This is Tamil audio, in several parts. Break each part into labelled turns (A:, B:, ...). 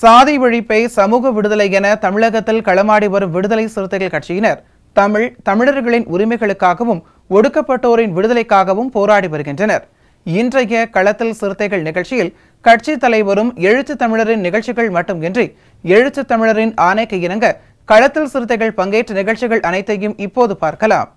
A: சாதி ஒழிப்பை சமூக விடுதலை என தமிழகத்தில் களமாடி வரும் விடுதலை சிறுத்தைகள் கட்சியினர் தமிழர்களின் உரிமைகளுக்காகவும் ஒடுக்கப்பட்டோரின் விடுதலைக்காகவும் போராடி வருகின்றனர். இன்றைய களத்தில் சிறுத்தைகள் நிகழ்ச்சியில் கட்சி தலைவரும் எழுத்து தமிழரின் நிகழ்ச்சிகள் மட்டுமின்றி எழுத்து தமிழரின் ஆணைக்கு இணங்க களத்தில் சிறுத்தைகள் பங்கேற்ற நிகழ்ச்சிகள் அனைத்தையும் இப்போது பார்க்கலாம்.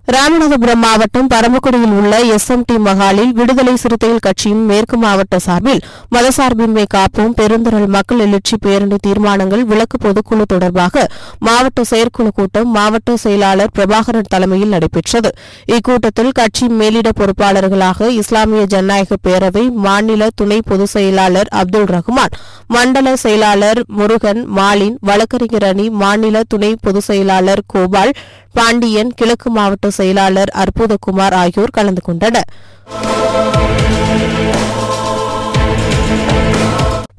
B: ராமநாதபுரம் மாவட்டம் பரமக்குடியில் உள்ள SMT மகாலில் விடுதலை சிறுத்தைகள் கட்சியின் மேற்கு மாவட்ட சார்பில் மதசார்பின்மை காப்போம் பெருந்திரள் மக்கள் எழுச்சி பேரணி தீர்மானங்கள் விளக்கு பொதுக்குழு தொடர்பாக மாவட்ட செயற்குழு கூட்டம் மாவட்ட செயலாளர் பிரபாகரன் தலைமையில் நடைபெற்றது. இக்கூட்டத்தில் கட்சி மேலிட பொறுப்பாளர்களாக இஸ்லாமிய ஜனநாயக பேரவை மாநில துணை பொதுச் செயலாளர் அப்துல் ரஹ்மான், மண்டல செயலாளர் முருகன், மாலின், வழக்கறிஞர் அணி மாநில துணை பொதுச் செயலாளர் கோபால் பாண்டியன், கிழக்கு மாவட்ட செயலாளர் அற்புதகுமார் ஆகியோர் கலந்து கொண்டனர்.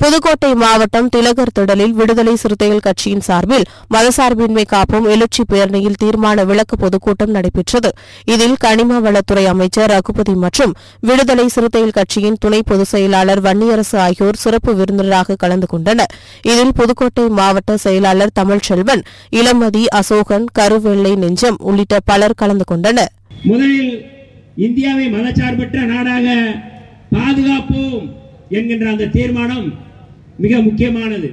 B: புதுக்கோட்டை மாவட்டம் திலகர் திடலில் விடுதலை சிறுத்தைகள் கட்சியின் சார்பில் மதசார்பின்மை காப்போம் எழுச்சி பேரணியில் தீர்மான விளக்கு பொதுக்கூட்டம் நடைபெற்றது. இதில் கனிம வளத்துறை அமைச்சர் ரகுபதி மற்றும் விடுதலை சிறுத்தைகள் கட்சியின் துணை பொதுச் செயலாளர் வன்னியரசு ஆகியோர் சிறப்பு விருந்தினராக கலந்து கொண்டனர். இதில் புதுக்கோட்டை மாவட்ட செயலாளர் தமிழ்ச்செல்வன், இளமதி, அசோகன், கருவெள்ளை நெஞ்சம் உள்ளிட்ட பலர் கலந்து கொண்டனர்.
C: முதலில் இந்தியாவை மதச்சார்பற்ற நாடாக பாதுகாப்போம் என்கின்ற அந்த தீர்மானம் மிக முக்கியமானது.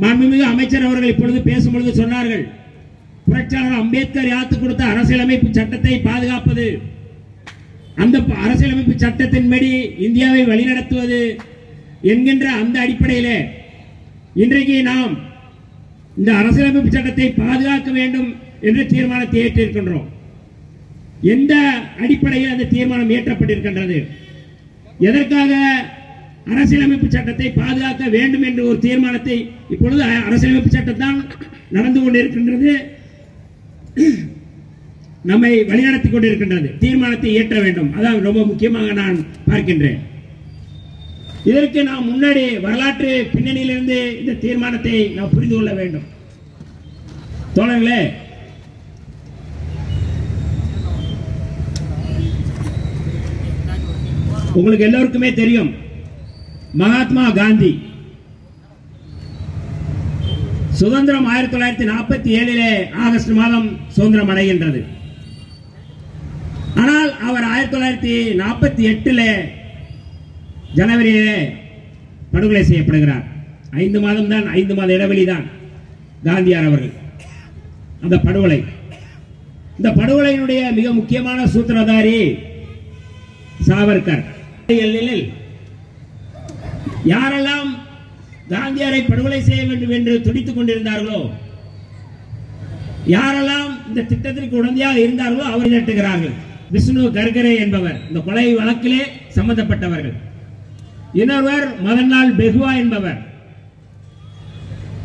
C: மாண்புமிகு அமைச்சர் அவர்கள் இப்பொழுது பேசும்பொழுது சொன்னார்கள், புரட்சியாளர் அம்பேத்கர் யாத்து கொடுத்த அரசியலமைப்பு சட்டத்தை பாதுகாப்பது, அந்த அரசியலமைப்பு சட்டத்தின்படி இந்தியாவை வழிநடத்துவது என்கின்ற அந்த அடிப்படையிலே இன்றைக்கு நாம் இந்த அரசியலமைப்பு சட்டத்தை பாதுகாக்க வேண்டும் என்ற தீர்மானத்தை ஏற்றிருக்கின்றோம். எந்த அடிப்படையில் அந்த தீர்மானம் ஏற்றப்பட்டிருக்கின்றது, எதற்காக அரசியலமைப்பு சட்டத்தை பாதுகாக்க வேண்டும் என்ற ஒரு தீர்மானத்தை இப்பொழுது அரசியலமைப்பு சட்டம் நடந்து கொண்டிருக்கின்றது, நம்மை வழிநடத்தி கொண்டிருக்கின்றது. தீர்மானத்தை ஏற்ற வேண்டும், அதான் ரொம்ப முக்கியமாக நான் பார்க்கின்றேன். இதற்கு நாம் முன்னாடி வரலாற்று பின்னணியிலிருந்து இந்த தீர்மானத்தை நாம் புரிந்து கொள்ள வேண்டும். தோழர்களே, உங்களுக்கு எல்லோருக்குமே தெரியும், மகாத்மா காந்தி சுதந்திரம் 1947 ஆகஸ்ட் மாதம் சுதந்திரம் அடைகின்றது. ஆனால் அவர் 1948 ஜனவரியிலே படுகொலை செய்யப்படுகிறார். 5 மாதம் தான், 5 மாத இடைவெளி தான் காந்தியார் அவர்கள். அந்த படுகொலை, இந்த படுகொலையினுடைய மிக முக்கியமான சூத்திரதாரி சாவர்கர். யாரெல்லாம் காந்தியாரை படுகொலை செய்ய வேண்டும் என்று துடித்துக் கொண்டிருந்தார்களோ, யாரெல்லாம் இந்த திட்டத்திற்கு உடந்தையாக இருந்தார்களோ அவர் நட்டுகிறார்கள். விஷ்ணு கர்கரே என்பவர் இந்த கொலை வழக்கிலே சம்பந்தப்பட்டவர்கள். இன்னொருவர் மதன்லால் பெகுவா என்பவர்.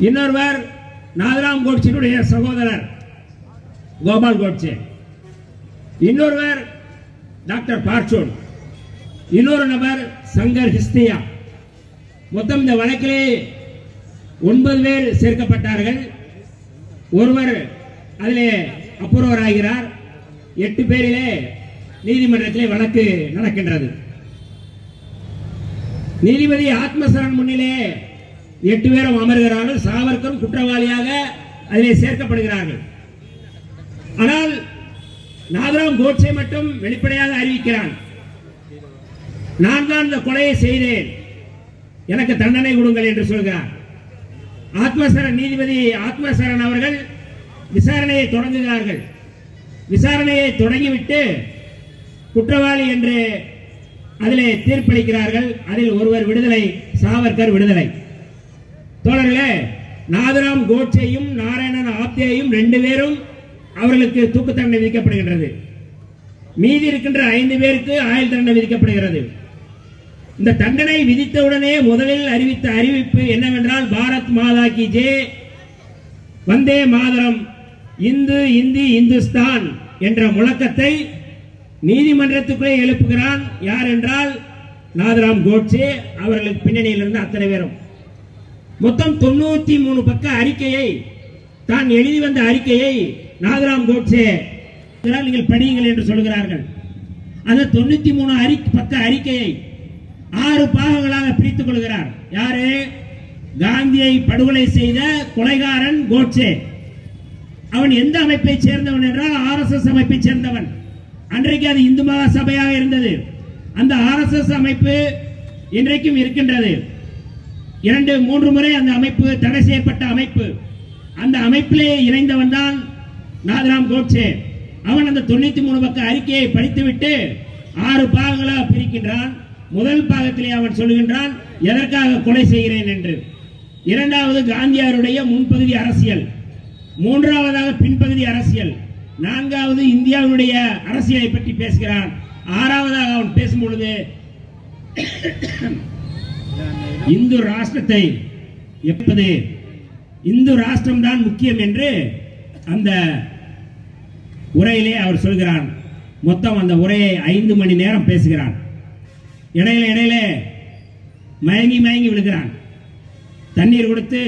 C: இன்னொருவர் நாதராம் கோட்சேனுடைய சகோதரர் கோபால் கோட்சே. இன்னொருவர் டாக்டர் பார்ச்சோன். இன்னொரு நபர் சங்கர் ஹிஸ்தியா. மொத்தம் இந்த வழக்கிலே 9 பேர் சேர்க்கப்பட்டார்கள். ஒருவர் அதிலே அப்புறவராகிறார். 8 பேரிலே நீதிமன்றத்திலே வழக்கு நடக்கின்றது. நீதிபதி ஆத்மசரண் முன்னிலே 8 பேரும் அமர்கிறார்கள். சாவர்கரும் குற்றவாளியாக அதிலே சேர்க்கப்படுகிறார்கள். ஆனால் நாதராம் கோட்சே மட்டும் வெளிப்படையாக அறிவிக்கிறான், நான் தான் இந்த கொலையை செய்தேன், எனக்கு தண்டனை கொடுங்கள் என்று சொல்கிறார். ஆத்மசரண் நீதிபதி ஆத்மசரண் அவர்கள் விசாரணையை தொடங்குகிறார்கள். விசாரணையை தொடங்கிவிட்டு குற்றவாளி என்று அதிலே தீர்ப்பளிக்கிறார்கள். அதில் ஒருவர் விடுதலை, சாவர்கர் விடுதலை. தோழர்களே, நாதராம் கோட்சேயும் நாராயணன் ஆப்தேயும் 2 பேரும் அவர்களுக்கு தூக்கு தண்டனை விதிக்கப்படுகின்றது. மீதி இருக்கின்ற 5 பேருக்கு ஆயுள் தண்டனை விதிக்கப்படுகிறது. இந்த தண்டனை விதித்தவுடனே முதலில் அறிவித்த அறிவிப்பு என்னவென்றால், பாரத் மாதா கி ஜெய், வந்தே மாதரம், இந்து இந்தி இந்துஸ்தான் என்ற முழக்கத்தை நீதிமன்றத்துக்குள்ளே எழுப்புகிறான். யார் என்றால் நாதராம் கோட்சே, அவர்களுக்கு பின்னணியில் இருந்த அத்தனை பேரும். மொத்தம் 93 பக்க அறிக்கையை, தான் எழுதி வந்த அறிக்கையை நாதராம் கோட்சே நீங்கள் படியுங்கள் என்று சொல்கிறார்கள். அந்த 93 பக்க அறிக்கையை 6 பாகங்களாக பிரித்துக் கொள்கிறார். யாரு? காந்தியை படுகொலை செய்த கொலைகாரன் கோட்சே. அவன் எந்த அமைப்பை சேர்ந்தவன் என்றால் RSS அமைப்பை சேர்ந்தவன். அன்றைக்கு அது இந்து மகா சபையாக இருந்தது. அந்த RSS அமைப்பு இன்றைக்கும் இருக்கின்றது. 2-3 முறை அந்த அமைப்பு தடை செய்யப்பட்ட அமைப்பு. அந்த அமைப்பிலே இணைந்தவன் தான் நாதராம் கோட்சே. அவன் அந்த 93 பக்க அறிக்கையை படித்துவிட்டு 6 பாகங்களாக பிரிக்கின்றான். முதல் பாகத்திலே அவன் சொல்லுகின்றான் எதற்காக கொலை செய்கிறேன் என்று. இரண்டாவது காந்தியாருடைய முன்பகுதி அரசியல், மூன்றாவதாக பின்பகுதி அரசியல், நான்காவது இந்தியாவுடைய அரசியலை பற்றி பேசுகிறான். ஆறாவதாக அவன் பேசும்பொழுது இந்து ராஷ்டிரத்தை எப்பது இந்து ராஷ்டிரம் தான் முக்கியம் என்று அந்த உரையிலே அவர் சொல்கிறான். மொத்தம் அந்த உரையை 5 மணி நேரம் பேசுகிறான். இடையில மயங்கி மயங்கி விழுகிறான். தண்ணீர் கொடுத்து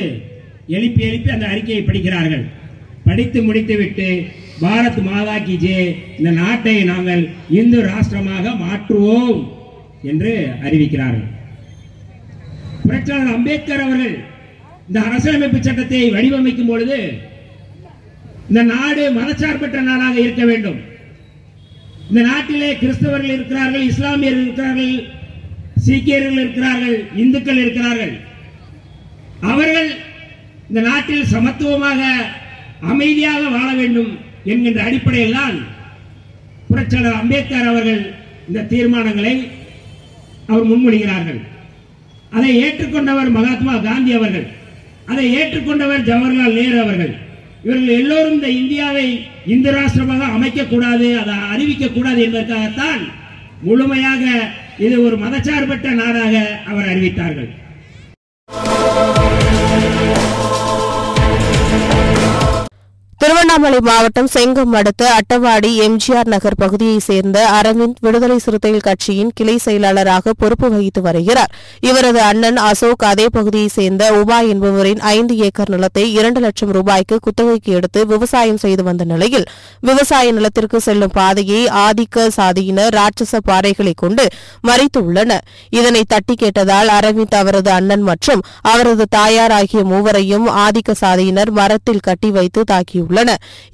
C: எழுப்பி எழுப்பி அந்த அறிக்கையை படிக்கிறார்கள். படித்து முடித்துவிட்டு பாரத் மாதா கி ஜெய், இந்த நாட்டை நாங்கள் இந்து ராஷ்டிரமாக மாற்றுவோம் என்று அறிவிக்கிறார்கள். புரட்சியாளர் அம்பேத்கர் அவர்கள் இந்த அரசியலமைப்பு சட்டத்தை வடிவமைக்கும் பொழுது இந்த நாடு மதச்சார்பற்ற நாடாக இருக்க வேண்டும். இந்த நாட்டிலே கிறிஸ்தவர்கள் இருக்கிறார்கள், இஸ்லாமியர்கள் இருக்கிறார்கள், சீக்கியர்கள் இருக்கிறார்கள், இந்துக்கள் இருக்கிறார்கள். அவர்கள் இந்த நாட்டில் சமத்துவமாக அமைதியாக வாழ வேண்டும் என்கின்ற அடிப்படையில் தான் புரட்சியாளர் அம்பேத்கர் அவர்கள் இந்த தீர்மானங்களை அவர் முன்மொழிகிறார்கள். அதை ஏற்றுக்கொண்டவர் மகாத்மா காந்தி அவர்கள், அதை ஏற்றுக்கொண்டவர் ஜவஹர்லால் நேரு அவர்கள். இவர்கள் எல்லோரும் இந்த இந்தியாவை இந்து ராஷ்டிரமாக அமைக்கக்கூடாது, அதை அறிவிக்கக்கூடாது என்பதற்காகத்தான் முழுமையாக இது ஒரு மதச்சார்பற்ற நாடாக அவர் அறிவித்தார்கள்.
B: திருவண்ணாமலை மாவட்டம் செங்கம் அடுத்த அட்டவாடி எம்ஜிஆர் நகர் பகுதியைச் சேர்ந்த அரவிந்த் விடுதலை சிறுத்தைகள் கட்சியின் கிளை செயலாளராக பொறுப்பு வகித்து வருகிறார். இவரது அண்ணன் அசோக் அதே பகுதியைச் சேர்ந்த உமா என்பவரின் 5 ஏக்கர் நிலத்தை 2 லட்சம் ரூபாய்க்கு குத்தகைக்கு எடுத்து விவசாயம் செய்து வந்த நிலையில் விவசாய நிலத்திற்கு செல்லும் பாதையை ஆதிக்க சாதியினர் ராட்சச பாறைகளை கொண்டு மறைத்துள்ளனர். இதனை தட்டி கேட்டதால் அரவிந்த், அவரது அண்ணன் மற்றும் அவரது தாயார் ஆகிய மூவரையும் ஆதிக்க சாதியினர் மரத்தில் கட்டி வைத்து தாக்கியுள்ளனர்.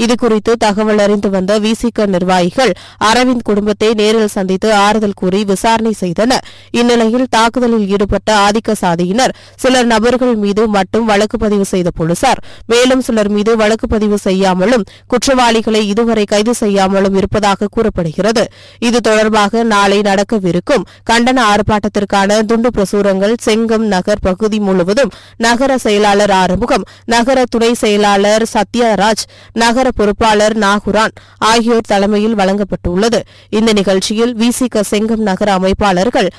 B: இதுகுறித்து தகவல் அறிந்து வந்த விசிக நிர்வாகிகள் அரவிந்த் குடும்பத்தை நேரில் சந்தித்து ஆறுதல் கூறி விசாரணை செய்தனர். இந்நிலையில் தாக்குதலில் ஈடுபட்ட ஆதிக்க சாதியினர் சிலர் நபர்கள் மீது மட்டும் வழக்கு பதிவு செய்த போலீசார் மேலும் சிலர் மீது வழக்கு பதிவு செய்யாமலும் குற்றவாளிகளை இதுவரை கைது செய்யாமலும் இருப்பதாக கூறப்படுகிறது. இது தொடர்பாக நாளை நடக்கவிருக்கும் கண்டன ஆர்ப்பாட்டத்திற்கான துண்டு பிரசுரங்கள் செங்கம் நகர் பகுதி முழுவதும் நகர செயலாளர் ஆறுமுகம், நகர துணை செயலாளர் சத்யராஜ், நகர பொறுப்பாளர் நாகுரான் ஆகியோர் தலைமையில் வழங்கப்பட்டுள்ளது. இந்த நிகழ்ச்சியில் விசிக செங்கம் நகர அமைப்பாளர்கள்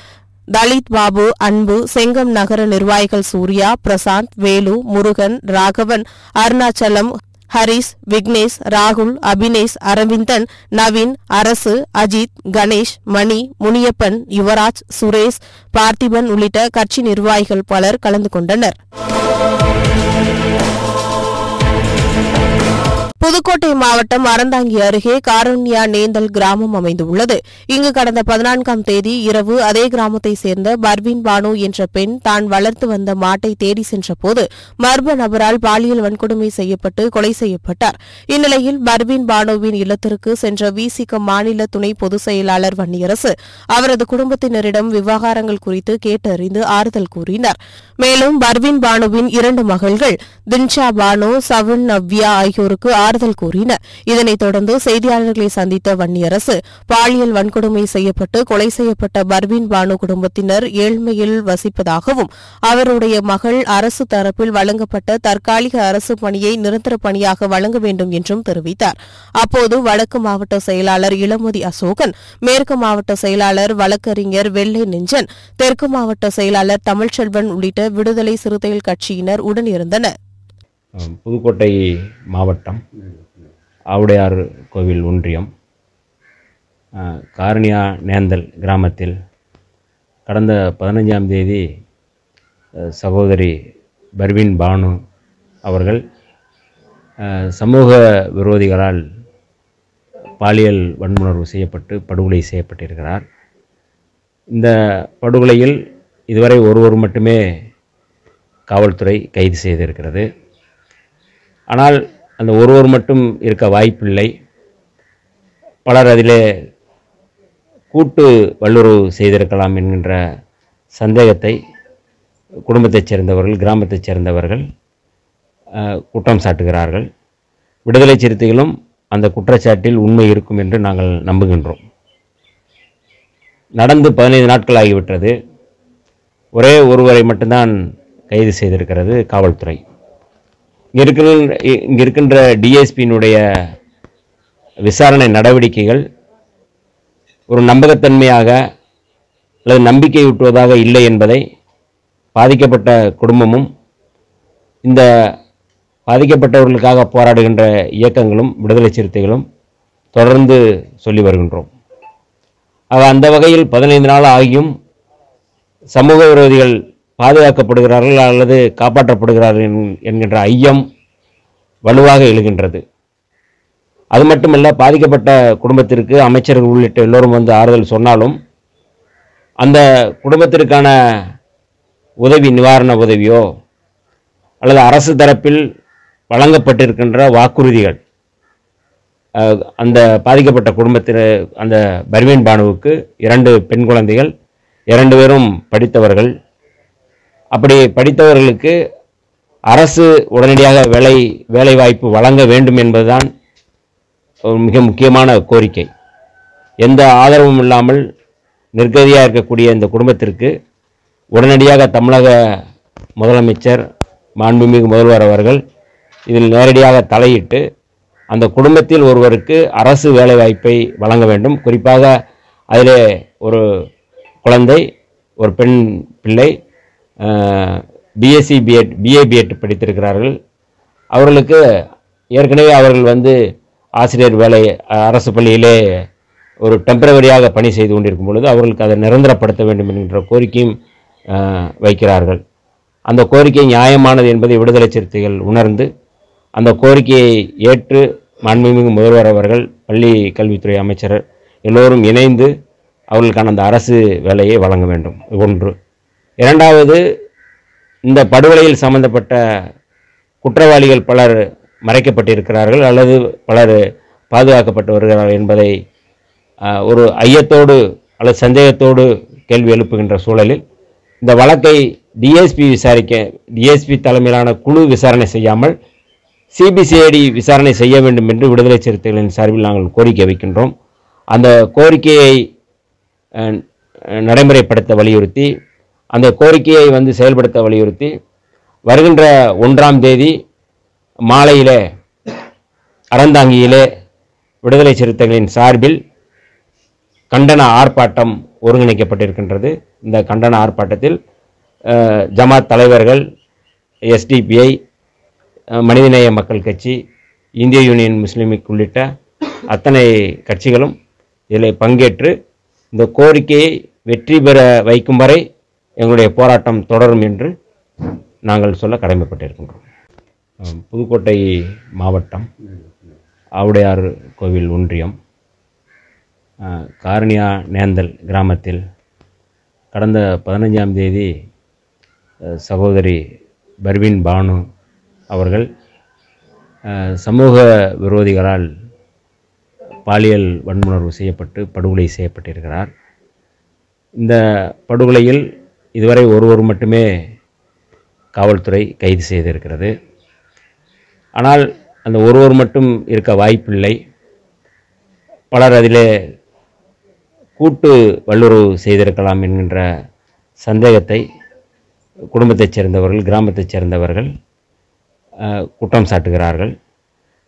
B: தலித் பாபு, அன்பு, செங்கம் நகர நிர்வாகிகள் சூர்யா, பிரசாந்த், வேலு, முருகன், ராகவன், அருணாச்சலம், ஹரிஸ், விக்னேஷ், ராகுல், அபினேஷ், அரவிந்தன், நவீன், அரசு, அஜித், கணேஷ், மணி, முனியப்பன், யுவராஜ், சுரேஷ், பார்த்திபன் உள்ளிட்ட கட்சி நிர்வாகிகள் பலர் கலந்து கொண்டனர். புதுக்கோட்டை மாவட்டம் அறந்தாங்கி அருகே காருண்யா நேந்தல் கிராமம் அமைந்துள்ளது. இங்கு கடந்த 14ஆம் தேதி இரவு அதே கிராமத்தை சேர்ந்த பர்வீன் பானு என்ற பெண் தான் வளர்த்து வந்த மாட்டை தேடி சென்றபோது மர்ம நபரால் பாலியல் வன்கொடுமை செய்யப்பட்டு கொலை செய்யப்பட்டார். இந்நிலையில் பர்வீன் பானுவின் இல்லத்திற்கு சென்ற விசிக மாநில துணை பொதுச் செயலாளர் வன்னியரசு அவரது குடும்பத்தினரிடம் விவகாரங்கள் குறித்து கேட்டறிந்து ஆறுதல் கூறினார். மேலும் பர்வீன் பானுவின் 2 மகள்கள் தின்ஷா பானு, சவுன் நவ்யா ஆகியோருக்கு ஆறுதல் போலீசார் கூறினர். இதனைத் தொடர்ந்து செய்தியாளர்களை சந்தித்த வன்னியரசு, பாலியல் வன்கொடுமை செய்யப்பட்டு கொலை செய்யப்பட்ட பர்வீன் பானு குடும்பத்தினர் ஏழ்மையில் வசிப்பதாகவும் அவருடைய மகள் அரசு தரப்பில் வழங்கப்பட்ட தற்காலிக அரசு பணியை நிரந்தர பணியாக வழங்க வேண்டும் என்றும் தெரிவித்தார். அப்போது வடக்கு மாவட்ட செயலாளர் இளமதி அசோகன், மேற்கு மாவட்ட செயலாளர் வழக்கறிஞர் வெள்ளை நெஞ்சன், தெற்கு மாவட்ட செயலாளர் தமிழ்ச்செல்வன் உள்ளிட்ட விடுதலை சிறுத்தைகள் கட்சியினர் உடனிருந்தனர்.
D: புதுக்கோட்டை மாவட்டம் ஆவுடையார் கோவில் ஒன்றியம் காரணியா நேந்தல் கிராமத்தில் கடந்த 15ஆம் தேதி சகோதரி பர்வீன் பானு அவர்கள் சமூக விரோதிகளால் பாலியல் வன்முணர்வு செய்யப்பட்டு படுகொலை செய்யப்பட்டிருக்கிறார். இந்த படுகொலையில் இதுவரை ஒருவர் மட்டுமே காவல்துறை கைது செய்திருக்கிறது. ஆனால் அந்த ஒருவர் மட்டும் இருக்க வாய்ப்பில்லை. பலர் அதிலே கூட்டு வல்லுறவு செய்திருக்கலாம் என்கின்ற சந்தேகத்தை குடும்பத்தைச் சேர்ந்தவர்கள், கிராமத்தைச் சேர்ந்தவர்கள் குற்றம் சாட்டுகிறார்கள். விடுதலை சிறுத்தைகளும் அந்த குற்றச்சாட்டில் உண்மை இருக்கும் என்று நாங்கள் நம்புகின்றோம். நடந்து 15 நாட்கள் ஆகிவிட்டது. ஒரே ஒருவரை மட்டும்தான் கைது செய்திருக்கிறது காவல்துறை. இங்கே இருக்கின்ற டிஎஸ்பியினுடைய விசாரணை நடவடிக்கைகள் ஒரு நம்பகத்தன்மையாக அல்லது நம்பிக்கையூட்டுவதாக இல்லை என்பதை பாதிக்கப்பட்ட குடும்பமும் இந்த பாதிக்கப்பட்டவர்களுக்காக போராடுகின்ற இயக்கங்களும் விடுதலை சிறுத்தைகளும் தொடர்ந்து சொல்லி வருகின்றோம். அந்த வகையில் 15 நாள் ஆகியும் சமூக விரோதிகள் பாதுகாக்கப்படுகிறார்கள் அல்லது காப்பாற்றப்படுகிறார்கள் என்கின்ற ஐயம் வலுவாக எழுகின்றது. அது மட்டுமல்ல, பாதிக்கப்பட்ட குடும்பத்திற்கு அமைச்சர்கள் உள்ளிட்ட எல்லோரும் வந்து ஆறுதல் சொன்னாலும் அந்த குடும்பத்திற்கான உதவி, நிவாரண உதவியோ அல்லது அரசு தரப்பில் வழங்கப்பட்டிருக்கின்ற வாக்குறுதிகள் அந்த பாதிக்கப்பட்ட குடும்பத்தில் அந்த பர்வீன் பானுவுக்கு 2 பெண் குழந்தைகள், 2 பேரும் படித்தவர்கள். அப்படி படித்தவர்களுக்கு அரசு உடனடியாக வேலை வாய்ப்பு வழங்க வேண்டும் என்பதுதான் ஒரு மிக முக்கியமான கோரிக்கை. எந்த ஆதரவும் இல்லாமல் நிர்கதியாக இருக்கக்கூடிய இந்த குடும்பத்திற்கு உடனடியாக தமிழக முதலமைச்சர், மாண்புமிகு முதல்வர் அவர்கள் இதில் நேரடியாக தலையிட்டு அந்த குடும்பத்தில் ஒருவருக்கு அரசு வேலைவாய்ப்பை வழங்க வேண்டும். குறிப்பாக அதிலே ஒரு குழந்தை, ஒரு பெண் பிள்ளை பிஎஸ்சி பிஎட், பிஏ பிஎட் படித்திருக்கிறார்கள். அவர்களுக்கு ஏற்கனவே அவர்கள் வந்து ஆசிரியர் வேலை அரசு பள்ளியிலே ஒரு டெம்பரவரியாக பணி செய்து கொண்டிருக்கும் பொழுது அவர்களுக்கு அதை நிரந்தரப்படுத்த வேண்டும் என்கின்ற கோரிக்கையும் வைக்கிறார்கள். அந்த கோரிக்கை நியாயமானது என்பதை விடுதலை சிறுத்தைகள் உணர்ந்து அந்த கோரிக்கையை ஏற்று மாண்புமிகு முதல்வர் அவர்கள், பள்ளி கல்வித்துறை அமைச்சர் எல்லோரும் இணைந்து அவர்களுக்கான அந்த அரசு வேலையை வழங்க வேண்டும். ஒன்று. இரண்டாவது, இந்த படுகொலையில் சம்பந்தப்பட்ட குற்றவாளிகள் பலர் மறைக்கப்பட்டிருக்கிறார்கள் அல்லது பலர் பாதுகாக்கப்பட்டு வருகிறார்கள் என்பதை ஒரு ஐயத்தோடு அல்லது சந்தேகத்தோடு கேள்வி எழுப்புகின்ற சூழலில் இந்த வழக்கை டிஎஸ்பி தலைமையிலான குழு விசாரணை செய்யாமல் சிபிசிஐடி விசாரணை செய்ய வேண்டும் என்று விடுதலை சிறுத்தைகளின் சார்பில் நாங்கள் கோரிக்கை வைக்கின்றோம். அந்த கோரிக்கையை நடைமுறைப்படுத்த வலியுறுத்தி, அந்த கோரிக்கையை வந்து செயல்படுத்த வலியுறுத்தி வருகின்ற 1ஆம் தேதி மாலையிலே அறந்தாங்கியிலே விடுதலை சிறுத்தைகளின் சார்பில் கண்டன ஆர்ப்பாட்டம் ஒருங்கிணைக்கப்பட்டிருக்கின்றது. இந்த கண்டன ஆர்ப்பாட்டத்தில் ஜமாத் தலைவர்கள், எஸ்டிபிஐ, மனிதநேய மக்கள் கட்சி, இந்திய யூனியன் முஸ்லீம் லீக் உள்ளிட்ட அத்தனை கட்சிகளும் இதில் பங்கேற்று இந்த கோரிக்கையை வெற்றி பெற வைக்கும் வரை எங்களுடைய போராட்டம் தொடரும் என்று நாங்கள் சொல்ல கடமைப்பட்டிருக்கின்றோம். புதுக்கோட்டை மாவட்டம் ஆவுடையார் கோவில் ஒன்றியம் காரணியா நேந்தல் கிராமத்தில் கடந்த 15ஆம் தேதி சகோதரி பர்வீன் பானு அவர்கள் சமூக விரோதிகளால் பாலியல் வன்முணர்வு செய்யப்பட்டு படுகொலை செய்யப்பட்டிருக்கிறார். இந்த படுகொலையில் இதுவரை ஒருவர் மட்டுமே காவல்துறை கைது செய்திருக்கிறது. ஆனால் அந்த ஒருவர் மட்டும் இருக்க வாய்ப்பில்லை. பலர் அதிலே கூட்டு வல்லுறவு செய்திருக்கலாம் என்கின்ற சந்தேகத்தை குடும்பத்தைச் சேர்ந்தவர்கள், கிராமத்தைச் சேர்ந்தவர்கள் குற்றம் சாட்டுகிறார்கள்.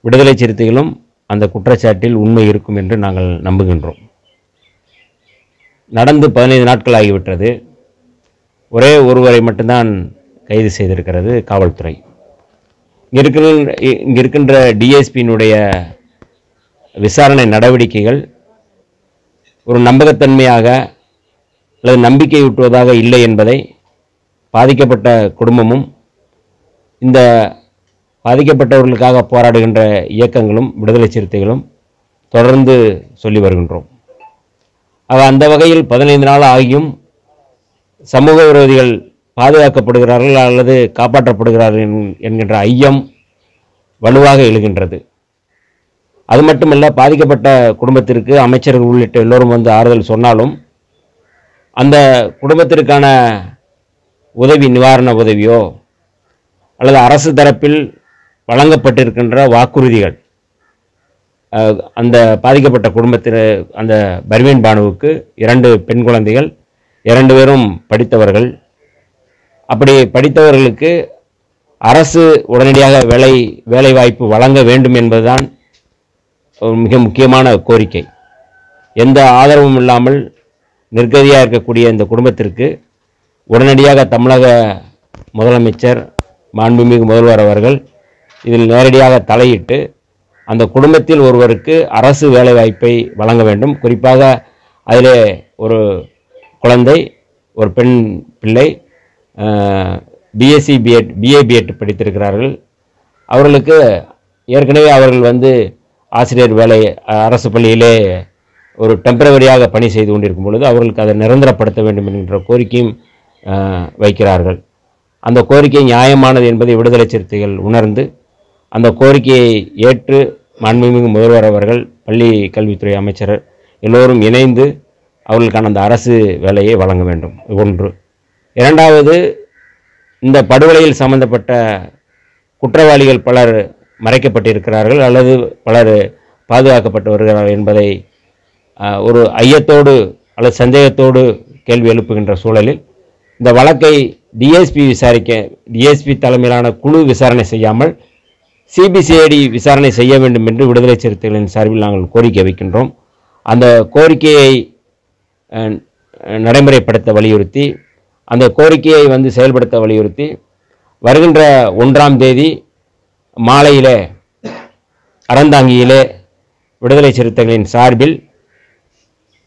D: விடுதலை சிறுத்தைகளும் அந்த குற்றச்சாட்டில் உண்மை இருக்கும் என்று நாங்கள் நம்புகின்றோம். நடந்து 15 நாட்கள் ஆகிவிட்டது. ஒரே ஒருவரை மட்டும்தான் கைது செய்திருக்கிறது காவல்துறை. இங்கே இருக்கின்ற டிஎஸ்பியினுடைய விசாரணை நடவடிக்கைகள் ஒரு நம்பகத்தன்மையாக அல்லது நம்பிக்கையூட்டுவதாக இல்லை என்பதை பாதிக்கப்பட்ட குடும்பமும் இந்த பாதிக்கப்பட்டவர்களுக்காக போராடுகின்ற இயக்கங்களும் விடுதலை சிறுத்தைகளும் தொடர்ந்து சொல்லி வருகின்றோம். அந்த வகையில் 15 நாள் ஆகியும் சமூக விரோதிகள் பாதுகாக்கப்படுகிறார்கள் அல்லது காப்பாற்றப்படுகிறார்கள் என்கின்ற ஐயம் வலுவாக எழுகின்றது. அது மட்டுமல்ல, பாதிக்கப்பட்ட குடும்பத்திற்கு அமைச்சர்கள் உள்ளிட்ட எல்லோரும் வந்து ஆறுதல் சொன்னாலும் அந்த குடும்பத்திற்கான உதவி, நிவாரண உதவியோ அல்லது அரசு தரப்பில் வழங்கப்பட்டிருக்கின்ற வாக்குறுதிகள் அந்த பாதிக்கப்பட்ட குடும்பத்தில் அந்த பர்வீன் பானுவுக்கு 2 பெண் குழந்தைகள், 2 பேரும் படித்தவர்கள். அப்படி படித்தவர்களுக்கு அரசு உடனடியாக வேலை வாய்ப்பு வழங்க வேண்டும் என்பதுதான் மிக முக்கியமான கோரிக்கை. எந்த ஆதரவும் இல்லாமல் நிர்கதியாக இருக்கக்கூடிய இந்த குடும்பத்திற்கு உடனடியாக தமிழக முதலமைச்சர், மாண்புமிகு முதல்வர் அவர்கள் இதில் நேரடியாக தலையிட்டு அந்த குடும்பத்தில் ஒருவருக்கு அரசு வேலைவாய்ப்பை வழங்க வேண்டும். குறிப்பாக அதிலே ஒரு குழந்தை, ஒரு பெண் பிள்ளை பிஎஸ்சி பிஎட், பிஏ பிஎட் படித்திருக்கிறார்கள். அவர்களுக்கு ஏற்கனவே அவர்கள் வந்து ஆசிரியர் வேலை அரசு பள்ளியிலே ஒரு டெம்பரவரியாக பணி செய்து கொண்டிருக்கும் பொழுது அவர்களுக்கு அதை நிரந்தரப்படுத்த வேண்டும் என்கின்ற கோரிக்கையும் வைக்கிறார்கள். அந்த கோரிக்கை நியாயமானது என்பதை விடுதலை சிறுத்தைகள் உணர்ந்து அந்த கோரிக்கையை ஏற்று மாண்புமிகு முதல்வர் அவர்கள், பள்ளி கல்வித்துறை அமைச்சர் எல்லோரும் இணைந்து அவர்களுக்கான அந்த அரசு வேலையை வழங்க வேண்டும். ஒன்று. இரண்டாவது, இந்த படுகொலையில் சம்பந்தப்பட்ட குற்றவாளிகள் பலர் மறைக்கப்பட்டிருக்கிறார்கள் அல்லது பலர் பாதுகாக்கப்பட்டு வருகிறார்கள் என்பதை ஒரு ஐயத்தோடு அல்லது சந்தேகத்தோடு கேள்வி எழுப்புகின்ற சூழலில் இந்த வழக்கை டிஎஸ்பி தலைமையிலான குழு விசாரணை செய்யாமல் சிபிசிஐடி விசாரணை செய்ய வேண்டும் என்று விடுதலை சிறுத்தைகளின் சார்பில் நாங்கள் கோரிக்கை வைக்கின்றோம். அந்த கோரிக்கையை நடைமுறைப்படுத்த வலியுறுத்தி, அந்த கோரிக்கையை வந்து செயல்படுத்த வலியுறுத்தி வருகின்ற 1ஆம் தேதி மாலையிலே அறந்தாங்கியிலே விடுதலை சிறுத்தைகளின் சார்பில்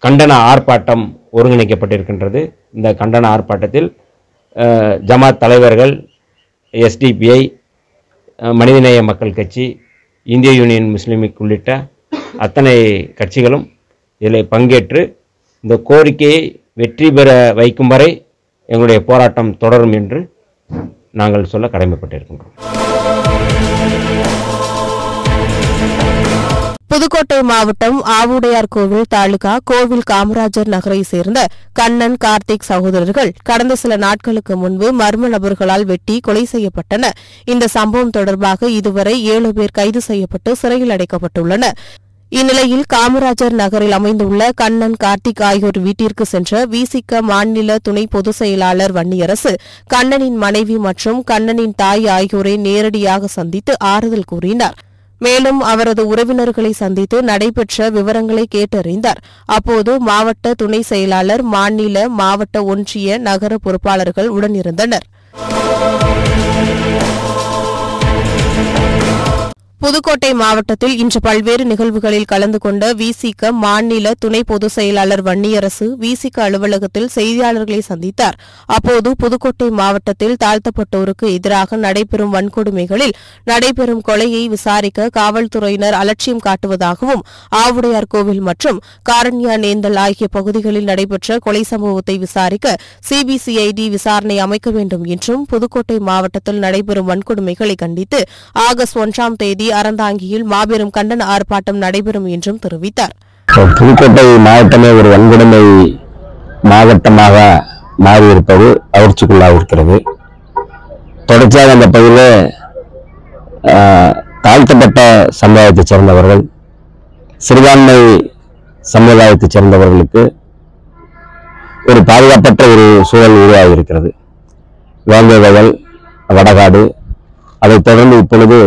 D: கண்டன ஆர்ப்பாட்டம் ஒருங்கிணைக்கப்பட்டிருக்கின்றது. இந்த கண்டன ஆர்ப்பாட்டத்தில் ஜமாத் தலைவர்கள், எஸ்டிபிஐ, மனிதநேய மக்கள் கட்சி, இந்திய யூனியன் முஸ்லீம் உள்ளிட்ட அத்தனை கட்சிகளும் இதில் பங்கேற்று இந்த கோரிக்கையை வெற்றி பெற வைக்கும் வரை எங்களுடைய போராட்டம் தொடரும் என்று நாங்கள் சொல்ல கடமைப்பட்டிருக்கின்றோம்.
B: புதுக்கோட்டை மாவட்டம் ஆவுடையார்கோவில் தாலுகா கோவில் காமராஜர் நகரை சேர்ந்த கண்ணன், கார்த்திக் சகோதரர்கள் கடந்த சில நாட்களுக்கு முன்பு மர்ம நபர்களால் வெட்டி கொலை செய்யப்பட்டனர். இந்த சம்பவம் தொடர்பாக இதுவரை 7 பேர் கைது செய்யப்பட்டு சிறையில் அடைக்கப்பட்டுள்ளனர். இந்நிலையில் காமராஜர் நகரில் அமைந்துள்ள கண்ணன், கார்த்திக் ஆகியோர் வீட்டிற்கு சென்ற விசிக மாநில துணை பொதுச் செயலாளர் வன்னியரசு கண்ணனின் மனைவி மற்றும் கண்ணனின் தாய் ஆகியோரை நேரடியாக சந்தித்து ஆறுதல் கூறினார். மேலும் அவரது உறவினர்களை சந்தித்து நடைபெற்ற விவரங்களை கேட்டறிந்தார். அப்போது மாவட்ட துணை செயலாளர், மாநில, மாவட்ட, ஒன்றிய, நகர பொறுப்பாளர்கள் உடனிருந்தனர். புதுக்கோட்டை மாவட்டத்தில் இன்று பல்வேறு நிகழ்வுகளில் கலந்து கொண்ட விசிக மாநில துணை பொதுச் செயலாளர் வன்னியரசு விசிக அலுவலகத்தில் செய்தியாளர்களை சந்தித்தார். அப்போது புதுக்கோட்டை மாவட்டத்தில் தாழ்த்தப்பட்டோருக்கு எதிராக நடைபெறும் வன்கொடுமைகளில் நடைபெறும் கொலையை விசாரிக்க காவல்துறையினர் அலட்சியம் காட்டுவதாகவும், ஆவுடையார்கோவில் மற்றும் காரண்யா நேந்தல் ஆகிய பகுதிகளில் நடைபெற்ற கொலை சம்பவத்தை விசாரிக்க சிபிசிஐடி விசாரணை அமைக்க வேண்டும் என்றும், புதுக்கோட்டை மாவட்டத்தில் நடைபெறும் வன்கொடுமைகளை கண்டித்து ஆகஸ்ட் 1ஆம் தேதி அறந்தாங்கியில் மாபெரும் கண்டன ஆர்ப்பாட்டம் நடைபெறும் என்றும் தெரிவித்தார்.
E: புதுக்கோட்டை மாவட்டமே ஒரு வன்கொடுமை மாவட்டமாக மாறியிருப்பது அதிர்ச்சிக்குள்ளாக இருக்கிறது. தொடர்ச்சியாக அந்த பகுதியில் தாழ்த்தப்பட்ட சமுதாயத்தைச் சேர்ந்தவர்கள், சிறுபான்மை சமுதாயத்தைச் சேர்ந்தவர்களுக்கு ஒரு பாதுகாப்பற்ற ஒரு சூழல் உருவாகி இருக்கிறது. வேங்கை வயல், வடகாடு, அதைத் தொடர்ந்து இப்பொழுது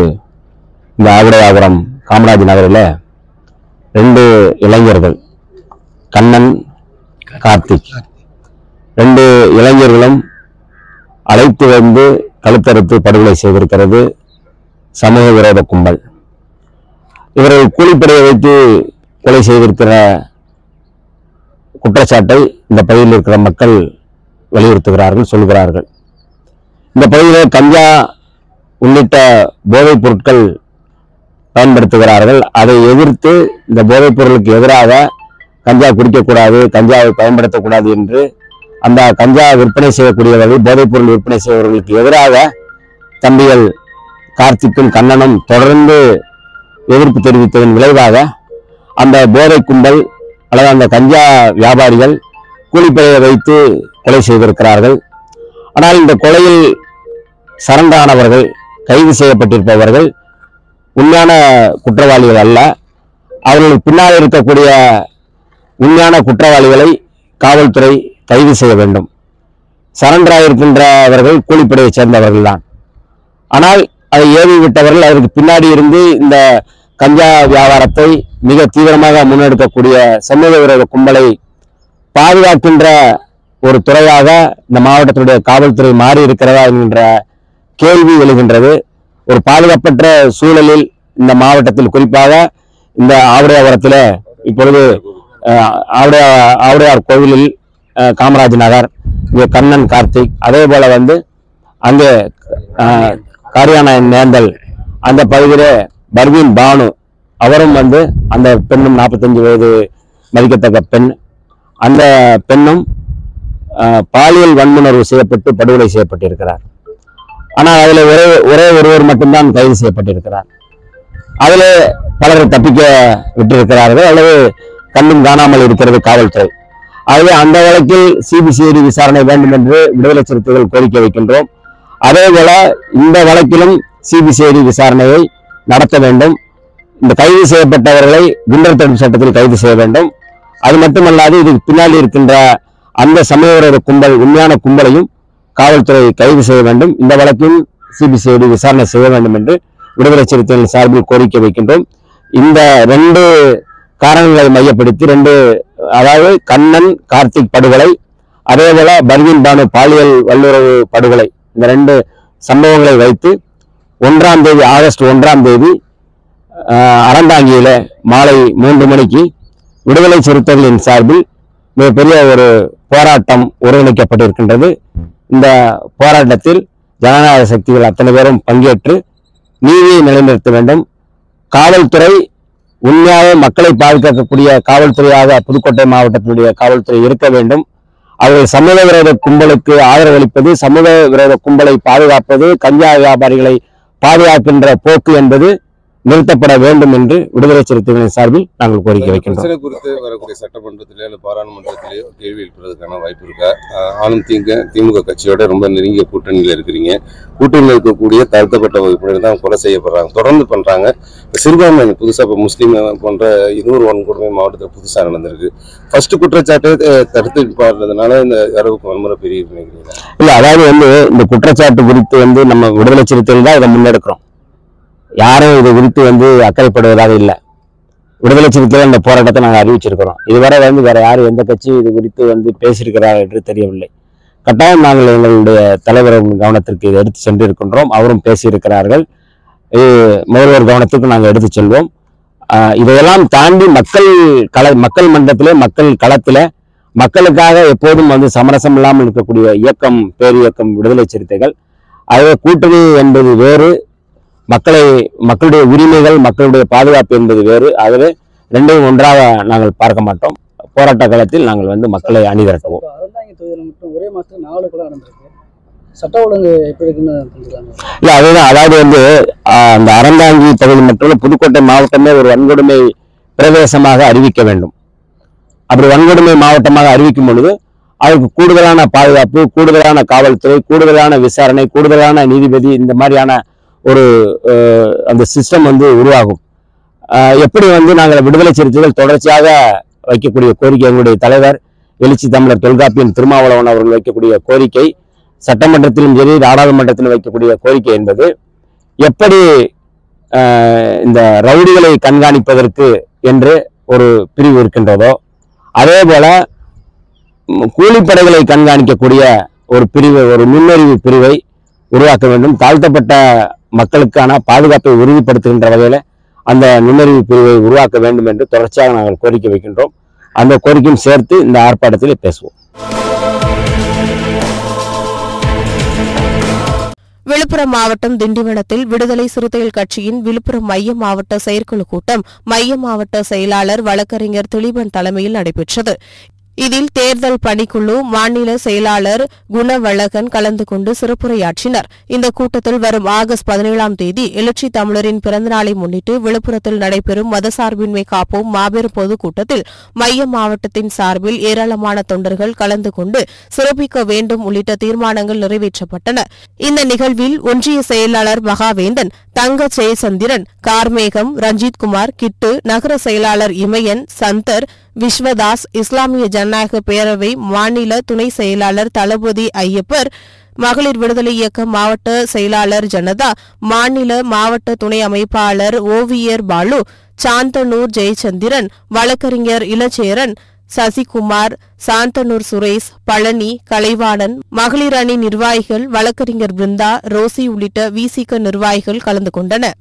E: இந்த ஆவுடையாபுரம் காமராஜ் நகரில் 2 இளைஞர்கள், கண்ணன், கார்த்திக், 2 இளைஞர்களும் அழைத்து வந்து கழுத்தறுத்து படுகொலை செய்திருக்கிறது சமூக விரோத கும்பல். இவர்கள் கூலிப்படையை வைத்து கொலை செய்திருக்கிற குற்றச்சாட்டை இந்த பகுதியில் இருக்கிற மக்கள் வலியுறுத்துகிறார்கள், சொல்கிறார்கள். இந்த பகுதியில் கஞ்சா உள்ளிட்ட போதைப் பொருட்கள் பயன்படுத்துகிறார்கள். அதை எதிர்த்து இந்த போதைப் பொருளுக்கு எதிராக கஞ்சா குடிக்கக்கூடாது, கஞ்சாவை பயன்படுத்தக்கூடாது என்று அந்த கஞ்சா விற்பனை செய்யக்கூடியவர்கள், போதைப் பொருள் விற்பனை செய்பவர்களுக்கு எதிராக தம்பிகள் கார்த்திக்கும் கண்ணனும் தொடர்ந்து எதிர்ப்பு தெரிவித்ததன் விளைவாக அந்த போதை கும்பல் அல்லது அந்த கஞ்சா வியாபாரிகள் கூலிப்படையை வைத்து கொலை செய்திருக்கிறார்கள். ஆனால் இந்த கொலையில் சரண்டானவர்கள், கைது செய்யப்பட்டிருப்பவர்கள் உண்மையான குற்றவாளிகள் அல்ல. அவர்களுக்கு பின்னால் இருக்கக்கூடிய உண்மையான குற்றவாளிகளை காவல்துறை கைது செய்ய வேண்டும். சரண்டராயிருக்கின்றவர்கள் கூலிப்படையைச் சேர்ந்தவர்கள் தான். ஆனால் அதை ஏவி விட்டவர்கள் அதற்கு பின்னாடி இருந்து இந்த கஞ்சா வியாபாரத்தை மிக தீவிரமாக முன்னெடுக்கக்கூடிய சமூக விரோத கும்பலை பாதுகாக்கின்ற ஒரு துறையாக இந்த மாவட்டத்தினுடைய காவல்துறை மாறி இருக்கிறதா என்கின்ற கேள்வி எழுகின்றது. ஒரு பாதுகாப்பற்ற சூழலில் இந்த மாவட்டத்தில், குறிப்பாக இந்த ஆவுடையாபுரத்தில் இப்பொழுது ஆவுடையார் கோவிலில் காமராஜ் நகர், இங்கே கண்ணன், கார்த்திக், அதே போல வந்து அங்கே காரியான நேந்தல் அந்த பகுதியிலே பர்வீன் பானு, அவரும் வந்து அந்த பெண்ணும் 45 வயது மதிக்கத்தக்க பெண். அந்த பெண்ணும் பாலியல் வன்முணர்வு செய்யப்பட்டு படுகொலை செய்யப்பட்டிருக்கிறார். ஆனால் அதில் ஒரே ஒருவர் மட்டும்தான் கைது செய்யப்பட்டிருக்கிறார். அதில் பலரை தப்பிக்க விட்டிருக்கிறார்கள் அல்லது கண்ணும் காணாமல் இருக்கிறது காவல்துறை. ஆகவே அந்த வழக்கில் சிபிசிஐடி விசாரணை வேண்டும் என்று விடுதலை சிறுத்தைகள் கோரிக்கை வைக்கின்றோம். அதே போல இந்த வழக்கிலும் சிபிசிஐடி விசாரணையை நடத்த வேண்டும். இந்த கைது செய்யப்பட்டவர்களை குண்டர் தடுப்பு சட்டத்தில் கைது செய்ய வேண்டும். அது மட்டுமல்லாது இதுக்கு பின்னாடி இருக்கின்ற அந்த சமூக விரோத கும்பல், உண்மையான கும்பலையும் காவல்துறை கைது செய்ய வேண்டும். இந்த வழக்கில் சிபிசிஐடி விசாரணை செய்ய வேண்டும் என்று விடுதலை சிறுத்தைகள் சார்பில் கோரிக்கை வைக்கின்றோம். இந்த 2 காரணங்களை மையப்படுத்தி அதாவது கண்ணன், கார்த்திக் படுகொலை, அதே போல பர்வீன் பானு பாலியல் வல்லுறவு படுகொலை, இந்த 2 சம்பவங்களை வைத்து 1ஆம் தேதி, ஆகஸ்ட் 1ஆம் தேதி அறந்தாங்கியில மாலை 3 மணிக்கு விடுதலை சிறுத்தைகளின் சார்பில் மிகப்பெரிய ஒரு போராட்டம் ஒருங்கிணைக்கப்பட்டிருக்கின்றது. இந்த போராட்டத்தில் ஜனநாயக சக்திகள் அத்தனை பேரும் பங்கேற்று நீதியை நிலைநிறுத்த வேண்டும். காவல்துறை உண்மையாக மக்களை பாதுகாக்கக்கூடிய காவல்துறையாக புதுக்கோட்டை மாவட்டத்தினுடைய காவல்துறை இருக்க வேண்டும். அவர்கள் சமூக விரோத கும்பலுக்கு ஆதரவளிப்பது, சமூக விரோத கும்பலை பாதுகாப்பது, கஞ்சா வியாபாரிகளை பாதுகாக்கின்ற போக்கு என்பது நிறுத்தப்பட வேண்டும் என்று விடுதலை சிறுத்தைகளின் சார்பில் நாங்கள் கோரிக்கை வைக்கின்றோம்.
F: குறித்து வரக்கூடிய சட்டமன்றத்திலேயோ அல்லது பாராளுமன்றத்திலேயோ கேள்வி எழுப்புறதுக்கான வாய்ப்பு இருக்கா? ஆளும் திமுக கட்சியோட ரொம்ப நெருங்கிய கூட்டணியில் இருக்கிறீங்க. கூட்டணியில் இருக்கக்கூடிய தாழ்த்தப்பட்ட வகுப்பினர் தான் கொலை செய்யப்படுறாங்க, தொடர்ந்து பண்றாங்க. சிறுபான்மை புதுசாக இப்போ முஸ்லீம் போன்ற இன்னொரு வன்கொடுமை மாவட்டத்தில் புதுசாக நடந்திருக்கு. ஃபர்ஸ்ட் குற்றச்சாட்டு தடுத்து பாடுறதுனால இந்த அளவுக்கு வன்முறை பெரிய நினைக்கிறீங்க?
E: இல்ல, அதாவது வந்து இந்த குற்றச்சாட்டு குறித்து வந்து நம்ம விடுதலை சிறுத்தைகள் தான் இதை முன்னெடுக்கிறோம். யாரும் இது குறித்து வந்து அக்கறைப்படுவதாக இல்லை. விடுதலை சிறுத்தைகள் இந்த போராட்டத்தை நாங்கள் அறிவிச்சிருக்கிறோம். இதுவரை வந்து வேற யாரும் எந்த கட்சி இது குறித்து வந்து பேசியிருக்கிறார் என்று தெரியவில்லை. கட்டாயம் நாங்கள் எங்களுடைய தலைவரின் கவனத்திற்கு இதை எடுத்து சென்றிருக்கின்றோம். அவரும் பேசியிருக்கிறார்கள். முதல்வர் கவனத்துக்கு நாங்கள் எடுத்து செல்வோம். இதையெல்லாம் தாண்டி மக்கள் மன்றத்திலே, மக்கள் களத்திலே மக்களுக்காக எப்போதும் வந்து சமரசம் இல்லாமல் இருக்கக்கூடிய இயக்கம் பேரியக்கம் விடுதலை சிறுத்தைகள். ஆகவே கூட்டணி என்பது வேறு, மக்களுடைய உரிமைகள், மக்களுடைய பாதுகாப்பு என்பது வேறு. ஆகவே 2ஐயும் ஒன்றாக நாங்கள் பார்க்க மாட்டோம். போராட்ட காலத்தில் நாங்கள் வந்து மக்களை அணிதிரட்டுவோம்.
G: ஒரே மாசத்துல 4 கொலை நடந்திருக்கு. சட்ட ஒழுங்கு எப்படி இருக்குன்னு
E: இல்ல, அதுதான். அதாவது வந்து அந்த அறந்தாங்கி பகுதி மட்டும் புதுக்கோட்டை மாவட்டமே ஒரு வன்கொடுமை பிரதேசமாக அறிவிக்க வேண்டும். அப்படி வன்கொடுமை மாவட்டமாக அறிவிக்கும் பொழுது அதற்கு கூடுதலான பாதுகாப்பு, கூடுதலான காவல்துறை, கூடுதலான விசாரணை, கூடுதலான நீதிபதி, இந்த மாதிரியான ஒரு அந்த சிஸ்டம் வந்து உருவாகும். எப்படி வந்து நாங்கள் விடுதலை சிறுத்தைகள் தொடர்ச்சியாக வைக்கக்கூடிய கோரிக்கை, எங்களுடைய தலைவர் எழுச்சி தமிழர் தொல்காப்பியன் திருமாவளவன் அவர்கள் வைக்கக்கூடிய கோரிக்கை, சட்டமன்றத்திலும் சரி நாடாளுமன்றத்திலும் வைக்கக்கூடிய கோரிக்கை என்பது, எப்படி இந்த ரவுடிகளை கண்காணிப்பதற்கு என்று ஒரு பிரிவு இருக்கின்றதோ, அதே போல கூலிப்படைகளை கண்காணிக்கக்கூடிய ஒரு பிரிவு, ஒரு நுண்ணறிவு பிரிவை உருவாக்க வேண்டும். தாழ்த்தப்பட்ட மக்களுக்கான பாதுகாப்பை உறுதிப்படுத்துகின்ற வகையில் அந்த நுண்ணறிவு பிரிவை உருவாக்க வேண்டும் என்று தொடர்ச்சியாக நாங்கள் கோரிக்கை வைக்கின்றோம். அந்த கோரிக்கையும் சேர்த்து இந்த ஆர்ப்பாட்டத்தில் பேசுவோம்.
B: விழுப்புரம் மாவட்டம் திண்டிவனத்தில் விடுதலை சிறுத்தைகள் கட்சியின் விழுப்புரம் மைய மாவட்ட செயற்குழு கூட்டம் மைய மாவட்ட செயலாளர் வழக்கறிஞர் திலீபன் தலைமையில் நடைபெற்றது. இதில் தேர்தல் பணிக்குழு மாநில செயலாளர் குணவழகன் கலந்து கொண்டு சிறப்புரையாற்றினர். இந்த கூட்டத்தில் வரும் ஆகஸ்ட் 17ஆம் தேதி எழுச்சி தமிழரின் பிறந்தநாளை முன்னிட்டு விழுப்புரத்தில் நடைபெறும் மதசார்பின்மை காப்போம் மாபெரும் பொதுக்கூட்டத்தில் மைய மாவட்டத்தின் சார்பில் ஏராளமான தொண்டர்கள் கலந்து கொண்டு சிறப்பிக்க வேண்டும் உள்ளிட்ட தீர்மானங்கள் நிறைவேற்றப்பட்டன. இந்த நிகழ்வில் ஒன்றிய செயலாளர் மகாவேந்தன், தங்க ஜெயசந்திரன், கார்மேகம், ரஞ்சித்குமார், கிட்டு, நகர செயலாளர் இமயன், சந்தர், விஸ்வதாஸ், இஸ்லாமிய ஜனநாயக பேரவை மாநில துணை செயலாளர் தளபதி ஐயப்பர், மகளிர் விடுதலை இயக்க மாவட்ட செயலாளர் ஜனதா, மாநில மாவட்ட துணை அமைப்பாளர் ஓவியர் பாலு, சாந்தனூர் ஜெயச்சந்திரன், வழக்கறிஞர் இளச்சேரன், சசிகுமார், சாந்தனூர் சுரேஷ், பழனி, கலைவாணன், மகளிர் அணி நிர்வாகிகள், வழக்கறிஞர் பிருந்தா, ரோசி உள்ளிட்ட விசிக நிர்வாகிகள் கலந்து கொண்டனர்.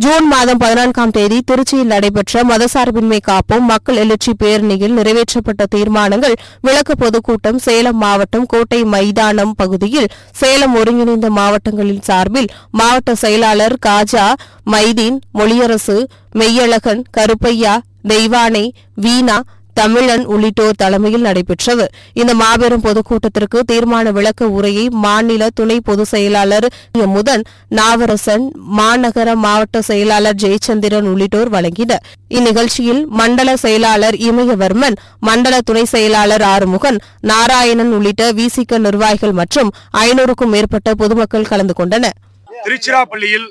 B: ஜூன் மாதம் 14ஆம் தேதி திருச்சியில் நடைபெற்ற மதசார்பின்மை காப்போம் மக்கள் எழுச்சி பேரணியில் நிறைவேற்றப்பட்ட தீர்மானங்கள் விளக்க பொதுக்கூட்டம் சேலம் மாவட்டம் கோட்டை மைதானம் பகுதியில் சேலம் ஒருங்கிணைந்த மாவட்டங்களின் சார்பில் மாவட்ட செயலாளர் காஜா, மைதீன், மொழியரசு, மெய்யழகன், கருப்பையா, தெய்வானை, வீணா, தமிழன் உள்ளிட்டோர் தலைமையில் நடைபெற்றது. இந்த மாபெரும் பொதுக்கூட்டத்திற்கு தீர்மான விளக்க உரையை மாநில துணை பொதுச் செயலாளர் முதன், நாவரசன், மாநகர மாவட்ட செயலாளர் ஜெயச்சந்திரன் உள்ளிட்டோர் வழங்கினர். இந்நிகழ்ச்சியில் மண்டல செயலாளர் இமயவர்மன், மண்டல துணை செயலாளர் ஆறுமுகன், நாராயணன் உள்ளிட்ட விசிக நிர்வாகிகள் மற்றும் 500க்கும் மேற்பட்ட பொதுமக்கள் கலந்து கொண்டனர்.
H: திருச்சிராப்பள்ளியில்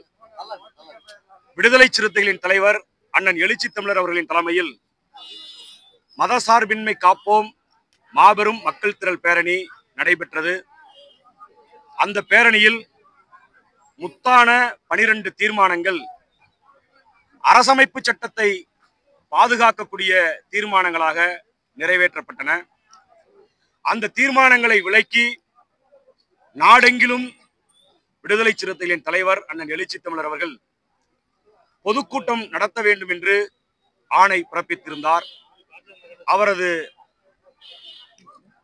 H: விடுதலை சிறுத்தைகளின் தலைவர் அண்ணன் எழுச்சி தமிழர் அவர்களின் தலைமையில் மதசார்பின்மை காப்போம் மாபெரும் மக்கள் திரள் பேரணி நடைபெற்றது. அந்த பேரணியில் முத்தான 12 தீர்மானங்கள் அரசமைப்பு சட்டத்தை பாதுகாக்கக்கூடிய தீர்மானங்களாக நிறைவேற்றப்பட்டன. அந்த தீர்மானங்களை விளக்கி நாடெங்கிலும் விடுதலை சிறுத்தைகளின் தலைவர் அண்ணன் எழுச்சி தமிழர் அவர்கள் பொதுக்கூட்டம் நடத்த வேண்டும் என்று ஆணை பிறப்பித்திருந்தார். அவரது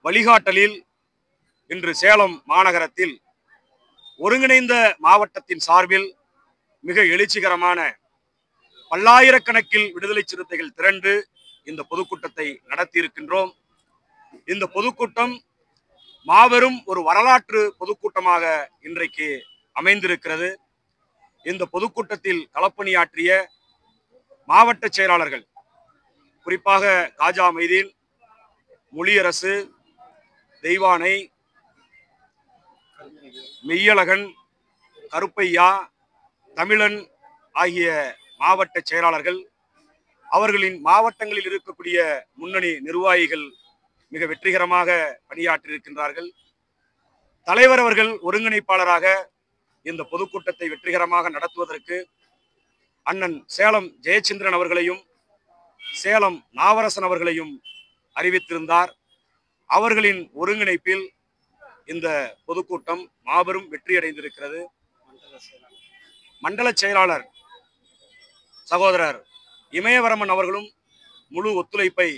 H: வழிகாட்டலில் இன்று சேலம் மாநகரத்தில் ஒருங்கிணைந்த மாவட்டத்தின் சார்பில் மிக எழுச்சிகரமான பல்லாயிரக்கணக்கில் விடுதலை சிறுத்தைகள் திரண்டு இந்த பொதுக்கூட்டத்தை நடத்தியிருக்கின்றோம். இந்த பொதுக்கூட்டம் மாபெரும் ஒரு வரலாற்று பொதுக்கூட்டமாக இன்றைக்கு அமைந்திருக்கிறது. இந்த பொதுக்கூட்டத்தில் களப்பணியாற்றிய மாவட்ட செயலாளர்கள், குறிப்பாக காஜா மைதீன், மொழியரசு, தெய்வானை, மெய்யழகன், கருப்பையா, தமிழன் ஆகிய மாவட்ட செயலாளர்கள், அவர்களின் மாவட்டங்களில் இருக்கக்கூடிய முன்னணி நிர்வாகிகள் மிக வெற்றிகரமாக பணியாற்றியிருக்கின்றார்கள். தலைவர் அவர்கள் ஒருங்கிணைப்பாளராக இந்த பொதுக்கூட்டத்தை வெற்றிகரமாக நடத்துவதற்கு அண்ணன் சேலம் ஜெயச்சந்திரன் அவர்களையும் சேலம் நாவரசன் அவர்களையும் அறிவித்திருந்தார். அவர்களின் ஒருங்கிணைப்பில் இந்த பொதுக்கூட்டம் மாபெரும் வெற்றியடைந்திருக்கிறது. மண்டல செயலாளர் சகோதரர் இமயவரமன் அவர்களும் முழு ஒத்துழைப்பை,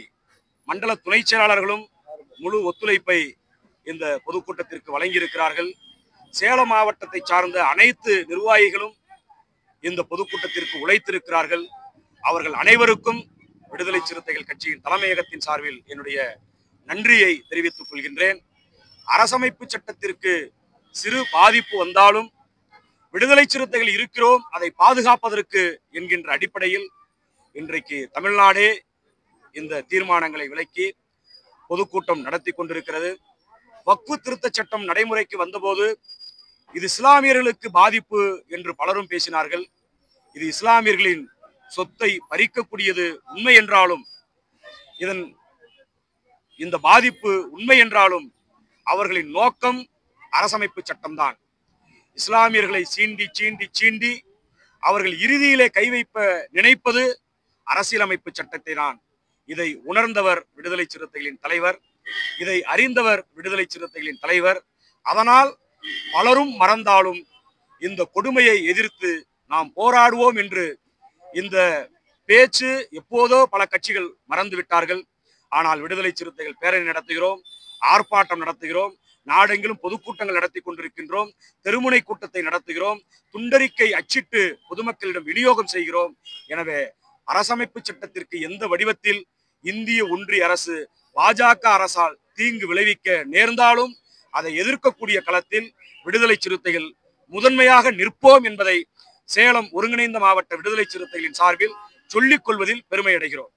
H: மண்டல துணை செயலாளர்களும் முழு ஒத்துழைப்பை இந்த பொதுக்கூட்டத்திற்கு வழங்கியிருக்கிறார்கள். சேலம் மாவட்டத்தை சார்ந்த அனைத்து நிர்வாகிகளும் இந்த பொதுக்கூட்டத்திற்கு உழைத்திருக்கிறார்கள். அவர்கள் அனைவருக்கும் விடுதலை சிறுத்தைகள் கட்சியின் தலைமையகத்தின் சார்பில் என்னுடைய நன்றியை தெரிவித்துக் கொள்கின்றேன். அரசமைப்பு சட்டத்திற்கு சிறு பாதிப்பு வந்தாலும் விடுதலை சிறுத்தைகள் இருக்கிறோம், அதை பாதுகாப்பதற்கு என்கின்ற அடிப்படையில் இன்றைக்கு தமிழ்நாடே இந்த தீர்மானங்களை விலக்கி பொதுக்கூட்டம் நடத்தி கொண்டிருக்கிறது. வக்ஃபு திருத்த சட்டம் நடைமுறைக்கு வந்தபோது இது இஸ்லாமியர்களுக்கு பாதிப்பு என்று பலரும் பேசினார்கள். இது இஸ்லாமியர்களின் சொத்தை பறிக்கக்கூடியது உண்மை என்றாலும், இந்த பாதிப்பு உண்மை என்றாலும் அவர்களின் நோக்கம் அரசமைப்பு சட்டம்தான். இஸ்லாமியர்களை சீண்டி சீண்டி சீண்டி அவர்கள் இறுதியிலே கை வைப்ப நினைப்பது அரசியலமைப்பு சட்டத்தை தான். இதை உணர்ந்தவர் விடுதலை சிறுத்தைகளின் தலைவர், இதை அறிந்தவர் விடுதலை சிறுத்தைகளின் தலைவர். அதனால் பலரும் மறந்தாலும் இந்த கொடுமையை எதிர்த்து நாம் போராடுவோம் என்று இந்த பேச்சு எப்போதோ பல கட்சிகள் மறந்து விட்டார்கள். ஆனால் விடுதலை சிறுத்தைகள் பேரணி நடத்துகிறோம், ஆர்ப்பாட்டம் நடத்துகிறோம், நாடெங்கிலும் பொதுக்கூட்டங்கள் நடத்தி கொண்டிருக்கின்றோம், தெருமுனை கூட்டத்தை நடத்துகிறோம், துண்டறிக்கை அச்சிட்டு பொதுமக்களிடம் விநியோகம் செய்கிறோம். எனவே அரசமைப்பு சட்டத்திற்கு எந்த வடிவத்தில் இந்திய ஒன்றிய அரசு பாஜக அரசால் தீங்கு விளைவிக்க நேர்ந்தாலும் அதை எதிர்க்கக்கூடிய களத்தில் விடுதலை சிறுத்தைகள் முதன்மையாக நிற்போம் என்பதை சேலம் ஒருங்கிணைந்த மாவட்ட விடுதலை சிறுத்தைகளின் சார்பில் சொல்லிக் கொள்வதில் பெருமை அடைகிறோம்.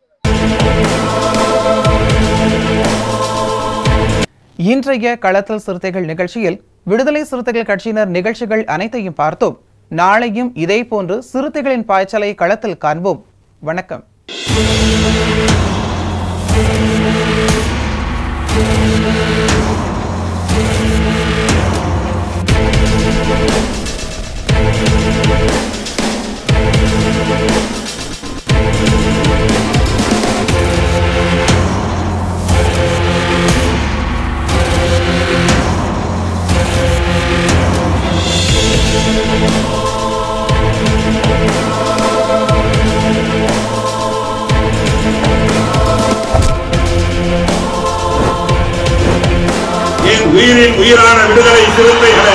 A: இன்றைய களத்தில் சிறுத்தைகள் நிகழ்ச்சியில் விடுதலை சிறுத்தைகள் கட்சியினர் நிகழ்ச்சிகள் அனைத்தையும் பார்த்தோம். நாளையும் இதே போன்று சிறுத்தைகளின் பாய்ச்சலை களத்தில் காண்போம். வணக்கம்.
I: உயிரின் உயிரான விடுதலை சிறுத்தைகளே,